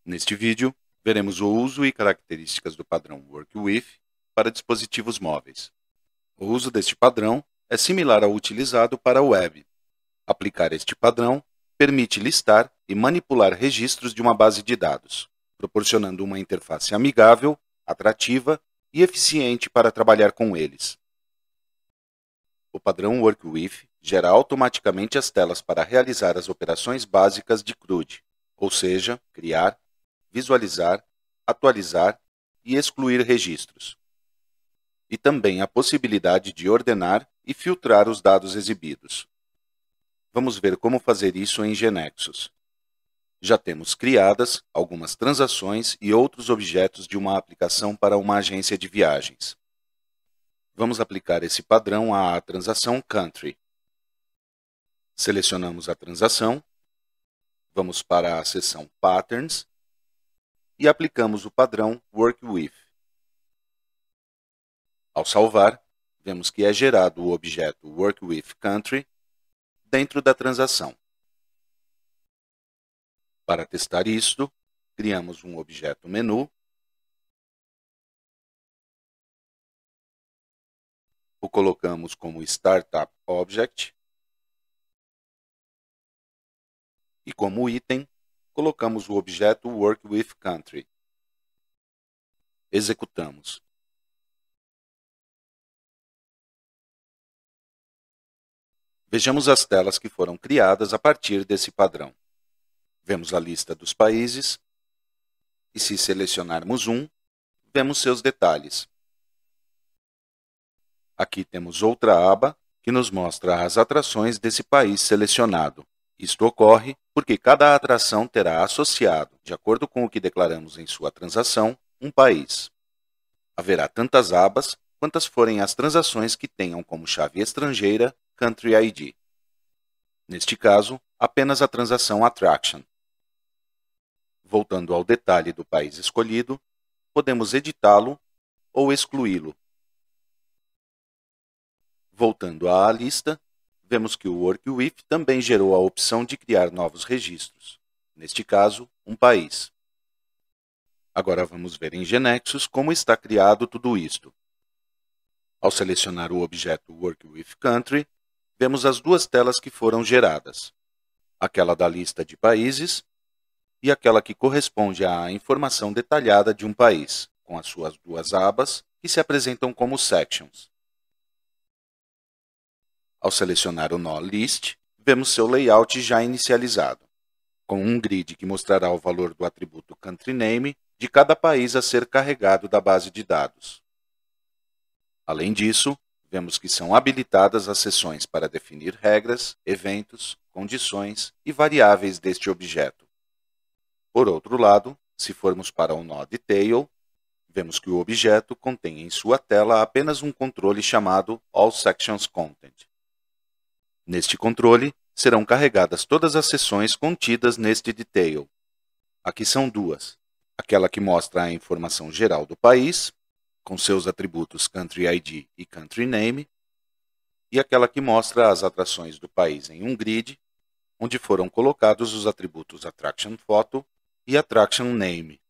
Neste vídeo, veremos o uso e características do padrão WorkWith para dispositivos móveis. O uso deste padrão é similar ao utilizado para a web. Aplicar este padrão permite listar e manipular registros de uma base de dados, proporcionando uma interface amigável, atrativa e eficiente para trabalhar com eles. O padrão WorkWith gera automaticamente as telas para realizar as operações básicas de CRUD, ou seja, criar, visualizar, atualizar e excluir registros. E também a possibilidade de ordenar e filtrar os dados exibidos. Vamos ver como fazer isso em GeneXus. Já temos criadas algumas transações e outros objetos de uma aplicação para uma agência de viagens. Vamos aplicar esse padrão à transação Country. Selecionamos a transação, vamos para a seção Patterns e aplicamos o padrão WorkWith. Ao salvar, vemos que é gerado o objeto WorkWithCountry dentro da transação. Para testar isto, criamos um objeto menu, o colocamos como Startup Object e como item, colocamos o objeto WorkWithCountry. Executamos. Vejamos as telas que foram criadas a partir desse padrão. Vemos a lista dos países e, se selecionarmos um, vemos seus detalhes. Aqui temos outra aba que nos mostra as atrações desse país selecionado. Isto ocorre porque cada atração terá associado, de acordo com o que declaramos em sua transação, um país. Haverá tantas abas quantas forem as transações que tenham como chave estrangeira Country ID. Neste caso, apenas a transação Attraction. Voltando ao detalhe do país escolhido, podemos editá-lo ou excluí-lo. Voltando à lista, vemos que o WorkWith também gerou a opção de criar novos registros, neste caso, um país. Agora vamos ver em GeneXus como está criado tudo isto. Ao selecionar o objeto WorkWithCountry, vemos as duas telas que foram geradas, aquela da lista de países e aquela que corresponde à informação detalhada de um país, com as suas duas abas que se apresentam como sections. Ao selecionar o nó List, vemos seu layout já inicializado, com um grid que mostrará o valor do atributo Country Name de cada país a ser carregado da base de dados. Além disso, vemos que são habilitadas as seções para definir regras, eventos, condições e variáveis deste objeto. Por outro lado, se formos para o nó Detail, vemos que o objeto contém em sua tela apenas um controle chamado AllSectionsContent. Neste controle, serão carregadas todas as seções contidas neste Detail. Aqui são duas, aquela que mostra a informação geral do país, com seus atributos Country ID e Country Name, e aquela que mostra as atrações do país em um grid, onde foram colocados os atributos Attraction Photo e Attraction Name.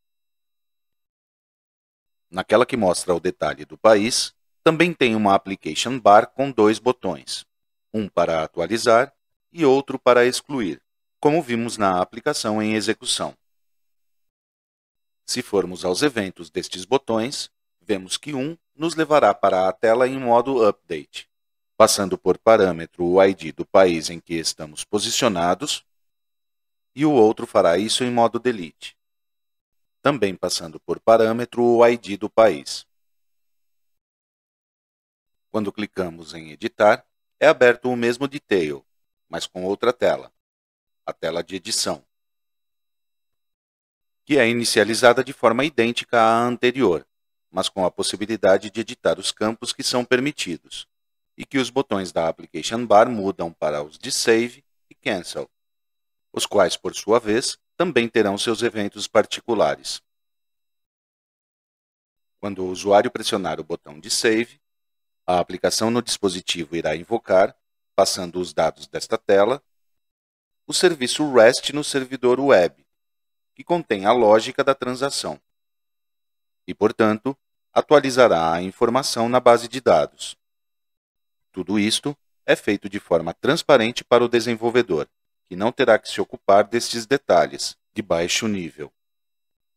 Naquela que mostra o detalhe do país, também tem uma Application Bar com dois botões, um para atualizar e outro para excluir, como vimos na aplicação em execução. Se formos aos eventos destes botões, vemos que um nos levará para a tela em modo Update, passando por parâmetro o ID do país em que estamos posicionados, e o outro fará isso em modo Delete, também passando por parâmetro o ID do país. Quando clicamos em Editar, é aberto o mesmo Detail, mas com outra tela, a tela de edição, que é inicializada de forma idêntica à anterior, mas com a possibilidade de editar os campos que são permitidos, e que os botões da Application Bar mudam para os de Save e Cancel, os quais, por sua vez, também terão seus eventos particulares. Quando o usuário pressionar o botão de Save, a aplicação no dispositivo irá invocar, passando os dados desta tela, o serviço REST no servidor web, que contém a lógica da transação e, portanto, atualizará a informação na base de dados. Tudo isto é feito de forma transparente para o desenvolvedor, que não terá que se ocupar destes detalhes de baixo nível.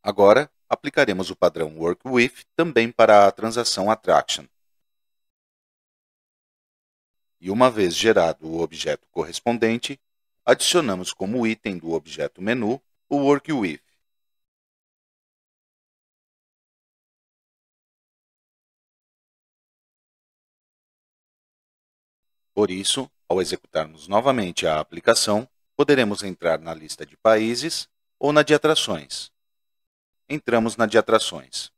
Agora, aplicaremos o padrão WorkWith também para a transação Attraction. E uma vez gerado o objeto correspondente, adicionamos como item do objeto menu o WorkWith. Por isso, ao executarmos novamente a aplicação, poderemos entrar na lista de países ou na de atrações. Entramos na de atrações.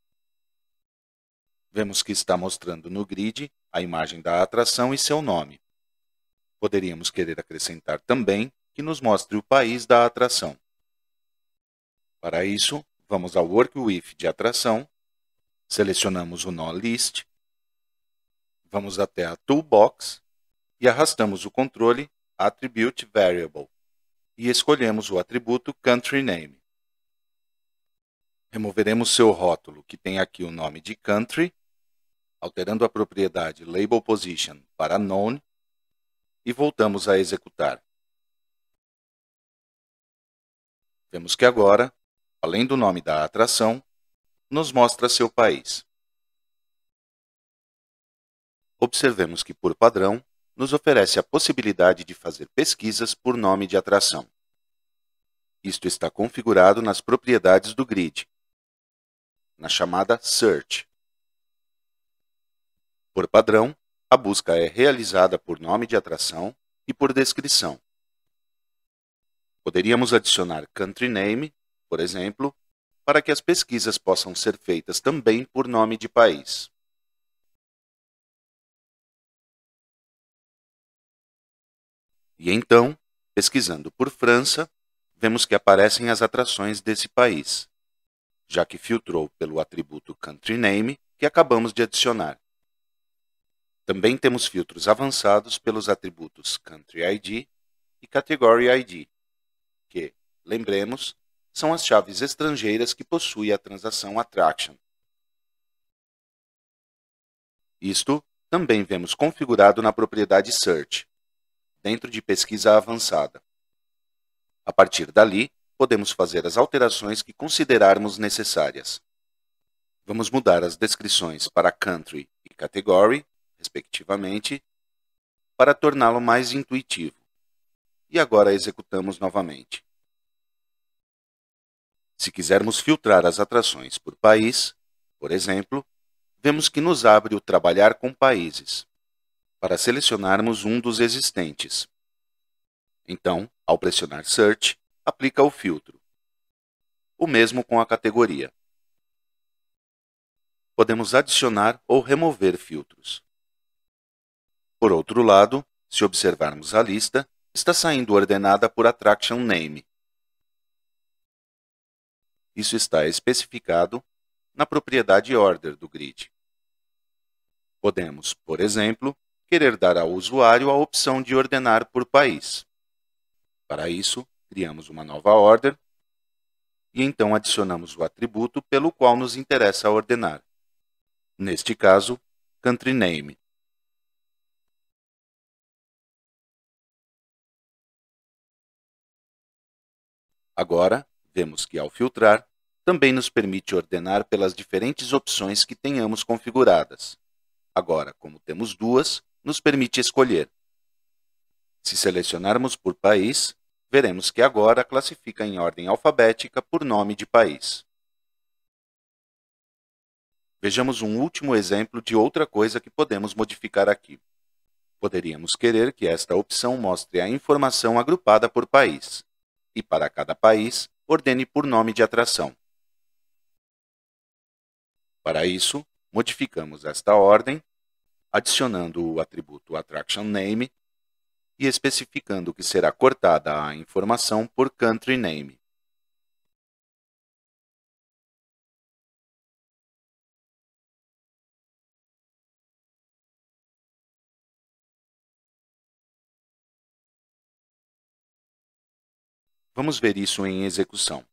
Vemos que está mostrando no grid a imagem da atração e seu nome. Poderíamos querer acrescentar também que nos mostre o país da atração. Para isso, vamos ao WorkWith de atração, selecionamos o nó List, vamos até a Toolbox e arrastamos o controle Attribute Variable e escolhemos o atributo Country Name. Removeremos seu rótulo, que tem aqui o nome de Country, alterando a propriedade Label Position para Known e voltamos a executar. Vemos que agora, além do nome da atração, nos mostra seu país. Observemos que, por padrão, nos oferece a possibilidade de fazer pesquisas por nome de atração. Isto está configurado nas propriedades do grid, na chamada Search. Por padrão, a busca é realizada por nome de atração e por descrição. Poderíamos adicionar Country Name, por exemplo, para que as pesquisas possam ser feitas também por nome de país. E então, pesquisando por França, vemos que aparecem as atrações desse país, já que filtrou pelo atributo Country Name que acabamos de adicionar. Também temos filtros avançados pelos atributos Country ID e Category ID, que, lembremos, são as chaves estrangeiras que possui a transação Attraction. Isto também vemos configurado na propriedade Search, dentro de Pesquisa Avançada. A partir dali, podemos fazer as alterações que considerarmos necessárias. Vamos mudar as descrições para Country e Category, respectivamente, para torná-lo mais intuitivo. E agora executamos novamente. Se quisermos filtrar as atrações por país, por exemplo, vemos que nos abre o Trabalhar com Países, para selecionarmos um dos existentes. Então, ao pressionar Search, aplica o filtro. O mesmo com a categoria. Podemos adicionar ou remover filtros. Por outro lado, se observarmos a lista, está saindo ordenada por Attraction Name. Isso está especificado na propriedade Order do grid. Podemos, por exemplo, querer dar ao usuário a opção de ordenar por país. Para isso, criamos uma nova order e então adicionamos o atributo pelo qual nos interessa ordenar. Neste caso, Country Name. Agora, vemos que ao filtrar, também nos permite ordenar pelas diferentes opções que tenhamos configuradas. Agora, como temos duas, nos permite escolher. Se selecionarmos por país, veremos que agora classifica em ordem alfabética por nome de país. Vejamos um último exemplo de outra coisa que podemos modificar aqui. Poderíamos querer que esta opção mostre a informação agrupada por país, e para cada país, ordene por nome de atração. Para isso, modificamos esta ordem, adicionando o atributo Attraction Name e especificando que será cortada a informação por Country Name. Vamos ver isso em execução.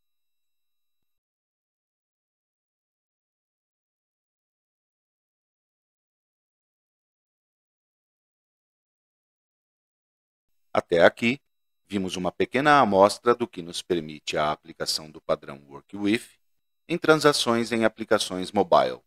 Até aqui, vimos uma pequena amostra do que nos permite a aplicação do padrão WorkWith em transações em aplicações mobile.